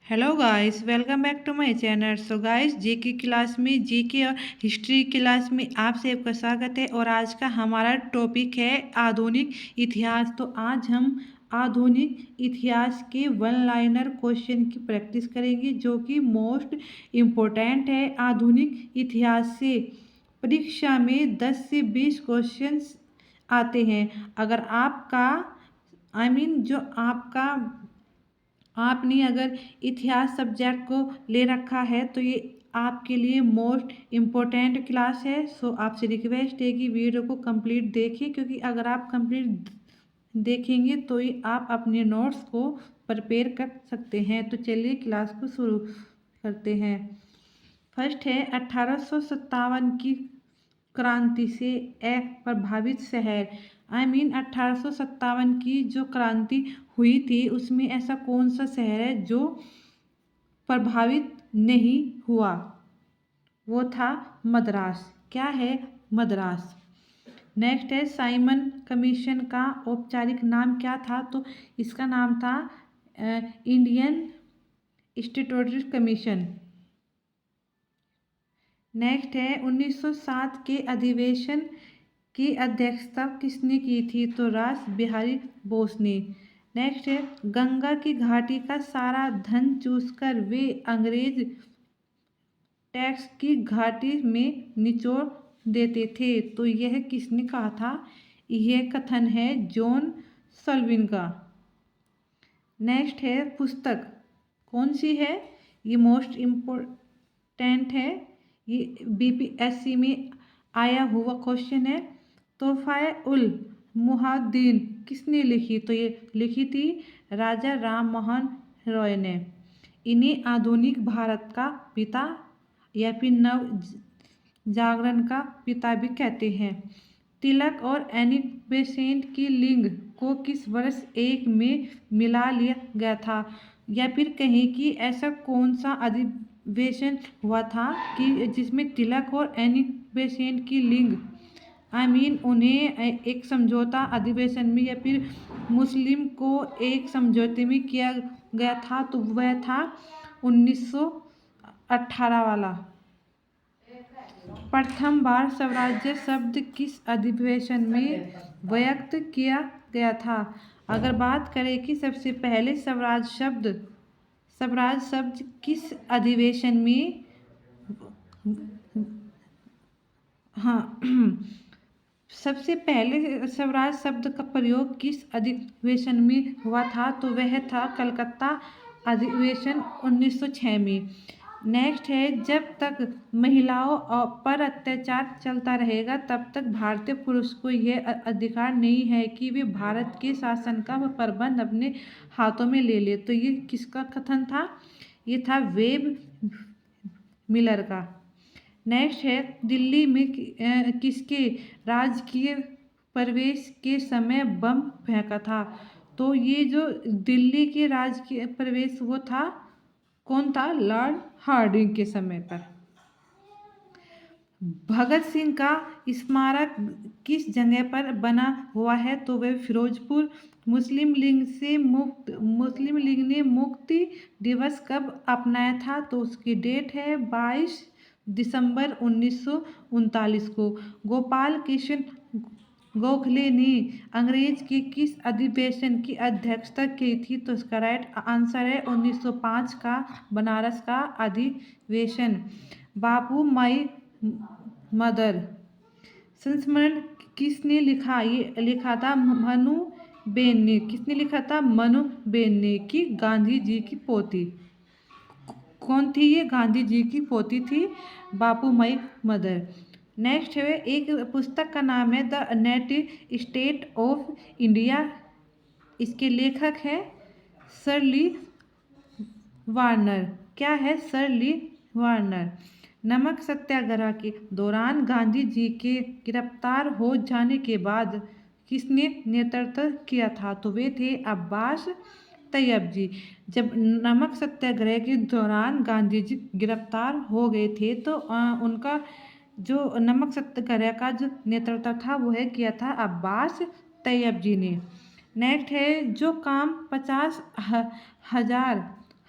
Hello guys, welcome back to my channel. So guys, GK class में GK और history class में आप सबका स्वागत है। और आज का हमारा टॉपिक है आधुनिक इतिहास। तो आज हम आधुनिक इतिहास के वन लाइनर क्वेश्चन की प्रैक्टिस करेंगे, जो कि मोस्ट इम्पोर्टेंट है। आधुनिक इतिहास से परीक्षा में 10 से 20 क्वेश्चंस आते हैं। अगर आपका जो आपने अगर इतिहास सब्जेक्ट को ले रखा है तो ये आपके लिए मोस्ट इम्पोर्टेंट क्लास है। सो आपसे रिक्वेस्ट है कि वीडियो को कंप्लीट देखिए, क्योंकि अगर आप कंप्लीट देखेंगे तो ही आप अपने नोट्स को प्रिपेयर कर सकते हैं। तो चलिए क्लास को शुरू करते हैं। फर्स्ट है 1857 की क्रांति से प्रभावित शहर। 1857 की जो क्रांति हुई थी उसमें ऐसा कौन सा शहर है जो प्रभावित नहीं हुआ? वो था मद्रास। क्या है? मद्रास। नेक्स्ट है साइमन कमीशन का औपचारिक नाम क्या था? तो इसका नाम था इंडियन स्टैट्यूटरी कमीशन। नेक्स्ट है 1907 के अधिवेशन की अध्यक्षता किसने की थी? तो रास बिहारी बोस ने। नेक्स्ट है गंगा की घाटी का सारा धन चूसकर वे अंग्रेज टैक्स की घाटी में निचोड़ देते थे। तो यह किसने कहा था? यह कथन है जॉन सल्विन का। नेक्स्ट है पुस्तक कौन सी है? ये मोस्ट इम्पोर्टेंट है, ये बीपीएससी में आया हुआ क्वेश्चन है। तोहफा उल मुहाद्दीन किसने लिखी? तो ये लिखी थी राजा राम मोहन रॉय ने। इन्हें आधुनिक भारत का पिता या फिर नव जागरण का पिता भी कहते हैं। तिलक और एनी बेसेंट की लिंग को किस वर्ष एक में मिला लिया गया था? या फिर कहें कि ऐसा कौन सा अधिवेशन हुआ था कि जिसमें तिलक और एनी बेसेंट की लिंग उन्हें एक समझौता अधिवेशन में या फिर मुस्लिम को एक समझौते में किया गया था? तो वह था 1918 वाला। प्रथम बार स्वराज्य शब्द किस अधिवेशन में व्यक्त किया गया था? अगर बात करें कि सबसे पहले स्वराज शब्द किस अधिवेशन में सबसे पहले स्वराज शब्द का प्रयोग किस अधिवेशन में हुआ था? तो वह था कलकत्ता अधिवेशन 1906 में। नेक्स्ट है जब तक महिलाओं पर अत्याचार चलता रहेगा तब तक भारतीय पुरुष को यह अधिकार नहीं है कि वे भारत के शासन का प्रबंध अपने हाथों में ले ले। तो ये किसका कथन था? ये था वेब मिलर का। नेक्स्ट है दिल्ली में किसके राजकीय प्रवेश के समय बम फेंका था? तो ये जो दिल्ली के राजकीय प्रवेश वो था, कौन था? लॉर्ड हार्डिंग के समय पर। भगत सिंह का स्मारक किस जगह पर बना हुआ है? तो वह फिरोजपुर। मुस्लिम लीग ने मुक्ति दिवस कब अपनाया था? तो उसकी डेट है 22 दिसंबर 1939 को। गोपाल कृष्ण गोखले ने अंग्रेज के किस अधिवेशन की अध्यक्षता की थी? तो इसका राइट आंसर है 1905 का बनारस का अधिवेशन। बापू माई मदर संस्मरण किसने लिखा? ये लिखा था मनु बेन ने। किसने लिखा था? मनु बेन ने। कि गांधी जी की पोती कौन थी? ये गांधी जी की पोती थी बापू माई मदर। नेक्स्ट है एक पुस्तक का नाम है the native state of India. इसके लेखक है सर ली वार्नर। क्या है? सर ली वार्नर। नमक सत्याग्रह के दौरान गांधी जी के गिरफ्तार हो जाने के बाद किसने नेतृत्व किया था? तो वे थे अब्बास तैयब जी। जब नमक सत्याग्रह के दौरान गांधी जी गिरफ्तार हो गए थे तो उनका जो नमक सत्याग्रह का जो नेतृत्व था वह किया था अब्बास तैयब जी ने। नेक्स्ट है जो काम 50,000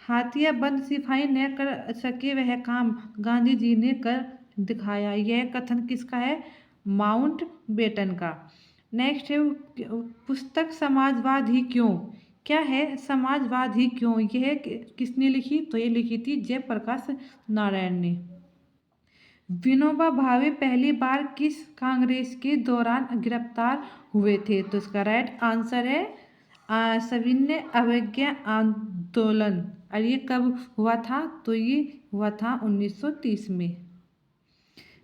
हाथिया बंद सिपाही न कर सके वह काम गांधी जी ने कर दिखाया। यह कथन किसका है? माउंट बेटन का। नेक्स्ट है पुस्तक समाजवाद ही क्यों। क्या है समाजवाद ही क्यों? यह किसने लिखी? तो ये लिखी थी जयप्रकाश नारायण ने। विनोबा भावे पहली बार किस कांग्रेस के दौरान गिरफ्तार हुए थे? तो इसका राइट आंसर है सविनय अवज्ञा आंदोलन। और ये कब हुआ था? तो ये हुआ था 1930 में।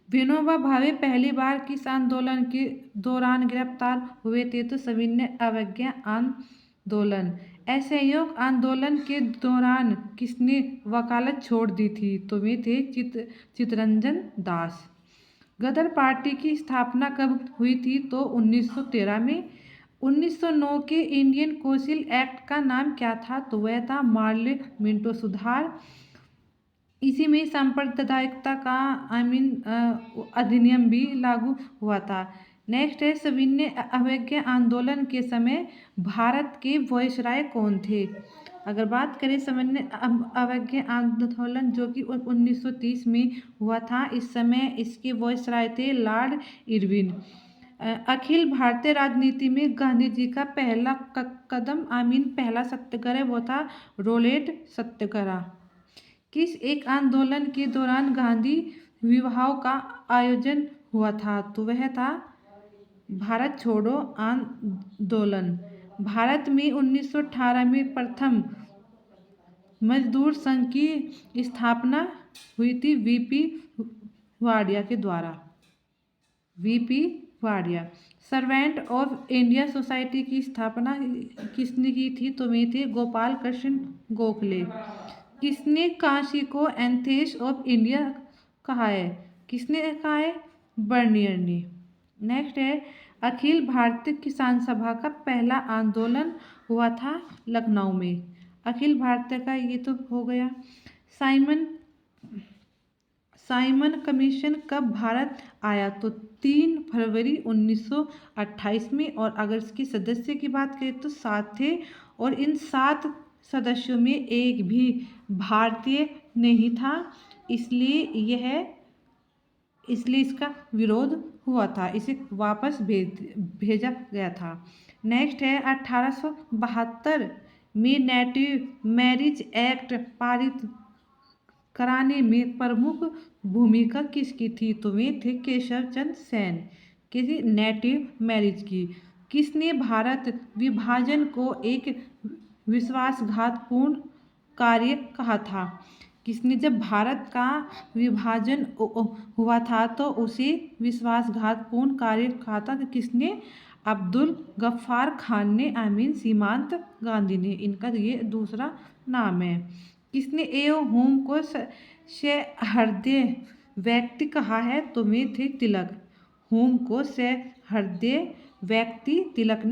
विनोबा भावे पहली बार किस आंदोलन के दौरान गिरफ्तार हुए थे? तो सविनय अवज्ञा आंदोलन। असहयोग आंदोलन के दौरान किसने वकालत छोड़ दी थी? तो वे थे चित्तरंजन दास। गदर पार्टी की स्थापना कब हुई थी? तो 1913 में। 1909 के इंडियन कौंसिल एक्ट का नाम क्या था? तो वह था मार्ले मिंटो सुधार। इसी में सांप्रदायिकता का अधिनियम भी लागू हुआ था। नेक्स्ट है सविनय अवज्ञा आंदोलन के समय भारत के वायसराय कौन थे? अगर बात करें सविनय अवज्ञा आंदोलन जो कि 1930 में हुआ था, इस समय इसके वायसराय थे लॉर्ड इरविन। अखिल भारतीय राजनीति में गांधी जी का पहला कदम पहला सत्याग्रह वो था रोलेट सत्याग्रह। किस एक आंदोलन के दौरान गांधी विवाहों का आयोजन हुआ था? तो वह था भारत छोड़ो आंदोलन। भारत में 1918 में प्रथम मजदूर संघ की स्थापना हुई थी वीपी वाडिया के द्वारा। VP Wadia. Servant of India society की स्थापना किसने की थी? तो वे थे गोपाल कृष्ण गोखले। किसने काशी को एथेंस ऑफ इंडिया कहा है? किसने कहा है? बर्नियर ने। नेक्स्ट है अखिल भारतीय किसान सभा का पहला आंदोलन हुआ था लखनऊ में। अखिल भारतीय का ये तो हो गया। साइमन कमीशन कब भारत आया? तो 3 फरवरी 1928 में। और अगर इसके सदस्य की बात करें तो 7 थे। और इन 7 सदस्यों में एक भी भारतीय नहीं था, इसलिए इसका विरोध हुआ था, इसे वापस भेजा गया था। नेक्स्ट है 1872 में नेटिव मैरिज एक्ट पारित कराने में प्रमुख भूमिका किसकी थी? तो वे थे केशव चंद्र सेन। किसी नेटिव मैरिज की। किसने भारत विभाजन को एक विश्वासघातपूर्ण कार्य कहा था? किसने जब भारत का विभाजन हुआ था तो उसे विश्वासघातपूर्ण कार्य कहा था? किसने? अब्दुल गफ्फार खान ने सीमांत गांधी ने। इनका ये दूसरा नाम है। किसने एओ होम को सहृदय व्यक्ति कहा है? तो वे थे तिलक। होम को सहृदय व्यक्ति तिलक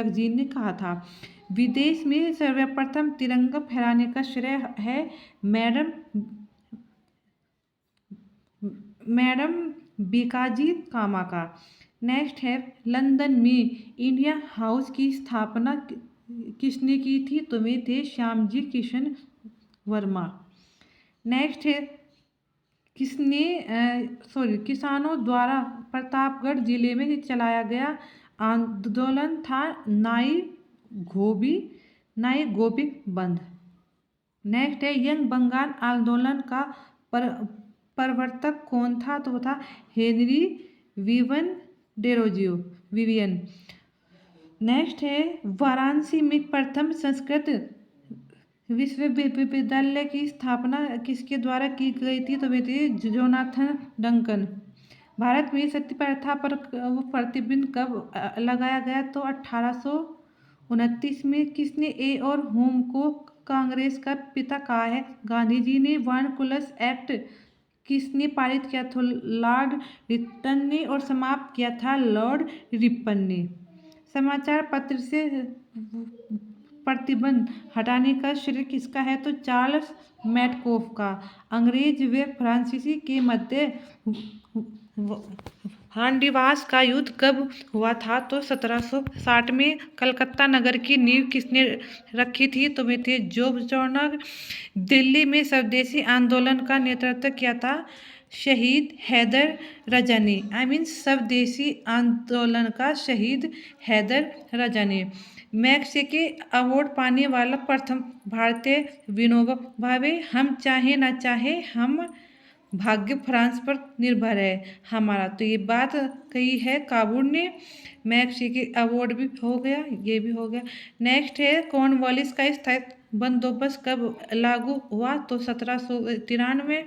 जी ने कहा था। विदेश में सर्वप्रथम तिरंगा फहराने का श्रेय है मैडम बीकाजी कामा का। नेक्स्ट है लंदन में इंडिया हाउस की स्थापना किसने की थी? तो वे थे श्यामजी किशन वर्मा। नेक्स्ट है किसानों द्वारा प्रतापगढ़ जिले में चलाया गया आंदोलन था नाई गोबी बंद। नेक्स्ट है यंग बंगाल आंदोलन का प्रवर्तक कौन था? तो वो था हेनरी विवियन। नेक्स्ट है वाराणसी में प्रथम संस्कृत विश्वविद्यालय की स्थापना किसके द्वारा की गई थी? तो वे थे जोनाथन डंकन। भारत में सती प्रथा पर प्रतिबंध कब लगाया गया? तो 1829 में। किसने ए और होम को कांग्रेस का पिता कहा है? गांधी जी ने। वर्णकुलस एक्ट किसने पारित किया था? लॉर्ड रिटन ने। और समाप्त किया था लॉर्ड रिपन ने। समाचार पत्र से प्रतिबंध हटाने का श्रेय किसका है? तो चार्ल्स मैटकॉफ का। अंग्रेज व फ्रांसीसी के मध्य हांडीवास का युद्ध कब हुआ था? तो 1760 में। कलकत्ता नगर की नींव किसने रखी थी? तो वे थे जॉर्ज टार्नर। दिल्ली में स्वदेशी आंदोलन का नेतृत्व किया था शहीद हैदर राजा ने। स्वदेशी आंदोलन का शहीद हैदर राजा ने। मैक्सेसे अवार्ड पाने वाला प्रथम भारतीय विनोबा भावे। हम चाहे ना चाहे हम भाग्य फ्रांस पर निर्भर है हमारा। तो ये बात कही है काबूल ने। मैक्सेसे अवार्ड भी हो गया, ये भी हो गया। नेक्स्ट है कॉर्नवालिस का स्थायी बंदोबस्त कब लागू हुआ? तो 1793।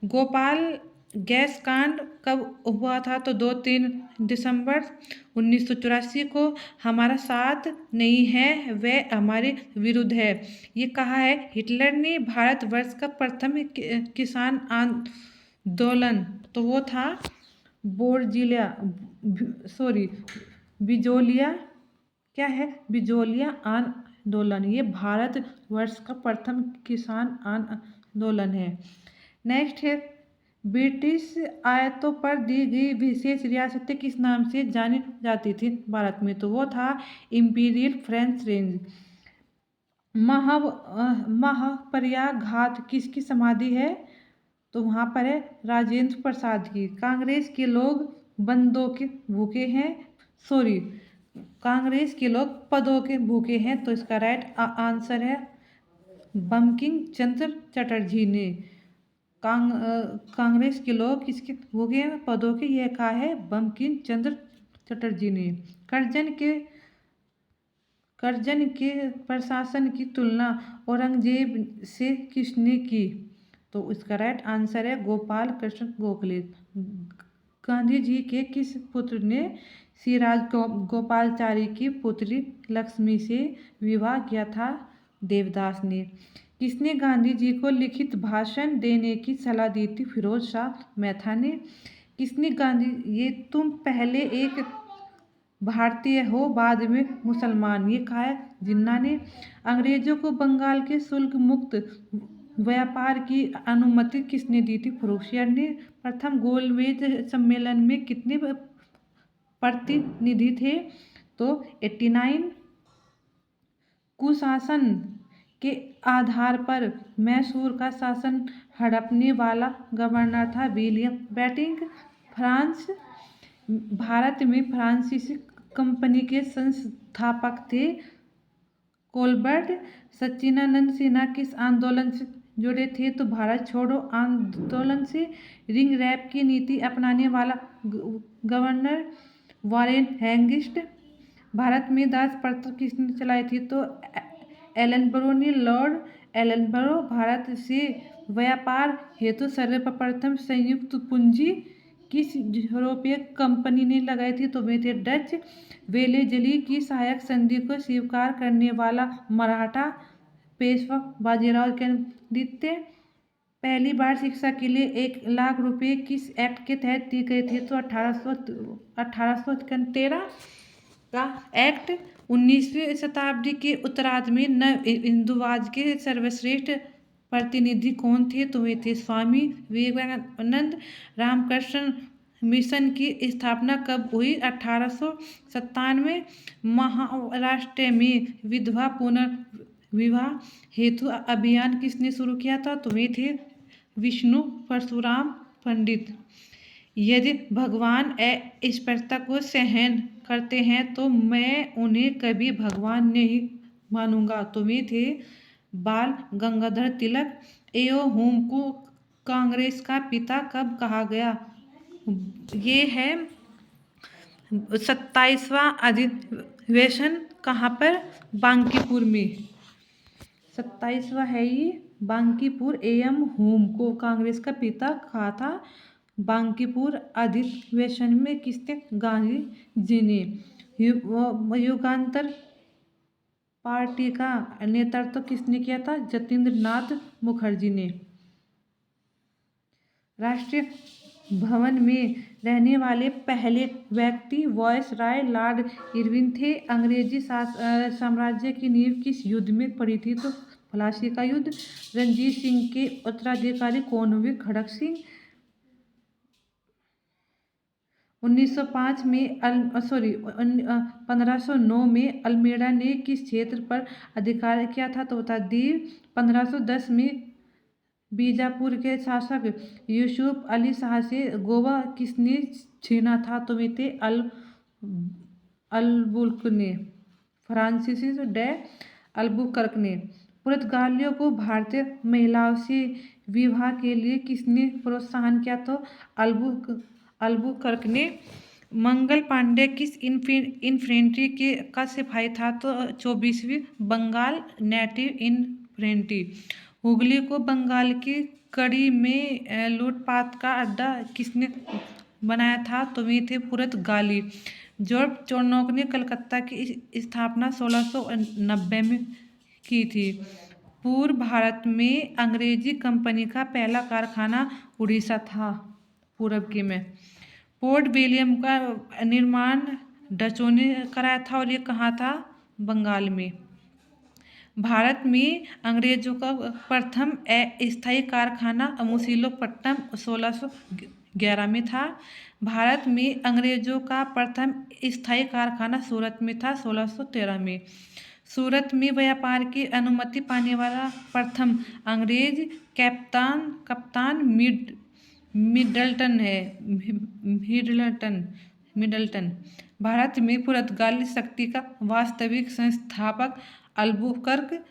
भोपाल गैस कांड कब हुआ था? तो 2-3 दिसंबर 1984 को। हमारा साथ नहीं है वह हमारे विरुद्ध है, ये कहा है हिटलर ने। भारतवर्ष का प्रथम किसान आंदोलन तो वो था बिजोलिया, क्या है? बिजोलिया आंदोलन। ये भारतवर्ष का प्रथम किसान आंदोलन है। नेक्स्ट है ब्रिटिश आयतों पर दी गई विशेष रियासतें किस नाम से जानी जाती थी भारत में? तो वो था इंपीरियल फ्रेंच रेंज। महाप्रयाग घाट किसकी समाधि है? तो वहाँ पर है राजेंद्र प्रसाद की। कांग्रेस के लोग बंदों के भूखे हैं, कांग्रेस के लोग पदों के भूखे हैं। तो इसका राइट आंसर है बंकिम चंद्र चटर्जी ने। कांग्रेस के लोग किसके भूखे हैं? पदों के, यह कहा है बंकिम चंद्र चटर्जी ने। करजन के प्रशासन की तुलना औरंगजेब से किसने की? तो इसका राइट आंसर है गोपाल कृष्ण गोखले। गांधी जी के किस पुत्र ने श्रीराज गोपालाचारी की पुत्री लक्ष्मी से विवाह किया था? देवदास ने। किसने गांधी जी को लिखित भाषण देने की सलाह दी थी? फिरोज शाह मेहता ने। किसने ये तुम पहले एक भारतीय हो बाद में मुसलमान, ये कहा है जिन्ना ने। अंग्रेजों को बंगाल के शुल्क मुक्त व्यापार की अनुमति किसने दी थी? फ्रोशियर ने। प्रथम गोलमेज सम्मेलन में कितने प्रतिनिधि थे? तो 89। कुशासन के आधार पर मैसूर का शासन हड़पने वाला गवर्नर था विलियम बेंटिंक। भारत में फ्रांसीसी कंपनी के संस्थापक थे कोलबर्ट। सच्चिदानंद सिन्हा किस आंदोलन से जुड़े थे? तो भारत छोड़ो आंदोलन से। रिंग रैप की नीति अपनाने वाला गवर्नर वॉरेन हेस्टिंग्स। भारत में दास प्रथा किसने चलाई थी? तो एलनबरो ने। Lord Ellenborough. भारत से व्यापार हेतु सर्वप्रथम संयुक्त पूंजी किस यूरोपीय कंपनी ने लगाई थी? तो वे थे डच। वेलेजली की सहायक संधि को स्वीकार करने वाला मराठा पेशवा बाजीराव के द्वितीय। पहली बार शिक्षा के लिए 1 लाख रुपए किस एक्ट के तहत दिए गए थे? तो 1813 का एक्ट। 19वीं शताब्दी के उत्तरार्ध में नव हिंदूवाद के सर्वश्रेष्ठ प्रतिनिधि कौन थे? तो वे थे स्वामी विवेकानंद। रामकृष्ण मिशन की स्थापना कब हुई? 1897। महाराष्ट्र में विधवा पुनर्विवाह हेतु अभियान किसने शुरू किया था? तो वे थे विष्णु परशुराम पंडित। यदि भगवान अस्पृश्यता को सहन करते हैं तो मैं उन्हें कभी भगवान नहीं मानूंगा। तो वे थे बाल गंगाधर तिलक। एओ होम को कांग्रेस का पिता कब कहा गया? ये है 27वां अधिवेशन। कहाँ पर? बांकीपुर में। 27वां है ये बांकीपुर। एम होम को कांग्रेस का पिता कहा था बांकीपुर अधिवेशन में किसने? गांधी जी ने। युगांतर पार्टी का नेतृत्व किसने किया था? जतीन्द्र नाथ मुखर्जी ने। राष्ट्रीय भवन में रहने वाले पहले व्यक्ति वायसराय लॉर्ड इरविन थे। अंग्रेजी साम्राज्य की नींव किस युद्ध में पड़ी थी? तो प्लासी का युद्ध। रणजीत सिंह के उत्तराधिकारी कौन हुए? खड़क सिंह। 1905 में 1509 में अल्मेड़ा ने किस क्षेत्र पर अधिकार किया था? तो बता दीव। 1510 में बीजापुर के शासक यूसुफ अली शाह से गोवा किसने छीना था? तो मिते अलबुल्क ने, फ्रांसिस डे अल्बुकर्क ने। पुर्तगालियों को भारतीय महिलाओं से विवाह के लिए किसने प्रोत्साहन किया? तो अल्बुकर्क ने। मंगल पांडे किस इन्फेंट्री का सिपाही था? तो 24वीं बंगाल नेटिव इन्फेंट्री। हुगली को बंगाल की कड़ी में लूटपाट का अड्डा किसने बनाया था? तो वे थे पुर्तगाली। जॉर्ज चार्नोक ने कलकत्ता की स्थापना 1690 में की थी। पूर्व भारत में अंग्रेजी कंपनी का पहला कारखाना उड़ीसा था, पूर्व के में। पोर्ट विलियम का निर्माण डचों ने कराया था और ये कहाँ था? बंगाल में। भारत में अंग्रेजों का प्रथम अस्थायी कारखाना मुशीलोपट्टनम 1611 में था। भारत में अंग्रेजों का प्रथम स्थायी कारखाना सूरत में था 1613 में। सूरत में व्यापार की अनुमति पाने वाला प्रथम अंग्रेज कप्तान मिडल्टन है। मिडल्टन। भारत में पुर्तगाली शक्ति का वास्तविक संस्थापक अल्बुकर्क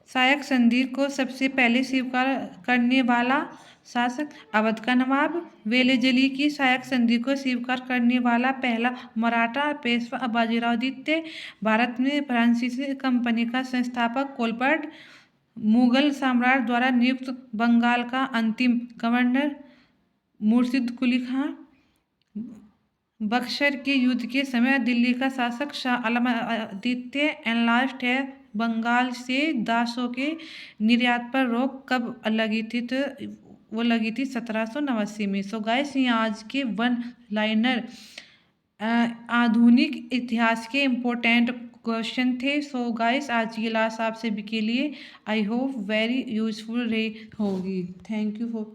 शायक संधि को सबसे पहले स्वीकार करने वाला शासक अवध का नवाब। वेलेजली की शायक संधि को स्वीकार करने वाला पहला मराठा पेशवा बाजीराव द्वितीय। भारत में फ्रांसीसी कंपनी का संस्थापक कोलपर्ट। मुगल सम्राट द्वारा नियुक्त बंगाल का अंतिम गवर्नर मुर्शिद कुली खां। बक्सर के युद्ध के समय दिल्ली का शासक शाह आलम द्वितीय। एनलास्ट है बंगाल से दासों के निर्यात पर रोक कब लगी थी? तो वो लगी थी 1789 में। सो गाइस, ये आज के वन लाइनर आधुनिक इतिहास के इम्पोर्टेंट क्वेश्चन थे। सो गाइस, आज की क्लास आप सभी के लिए आई होप वेरी यूजफुल रही होगी। Thank you for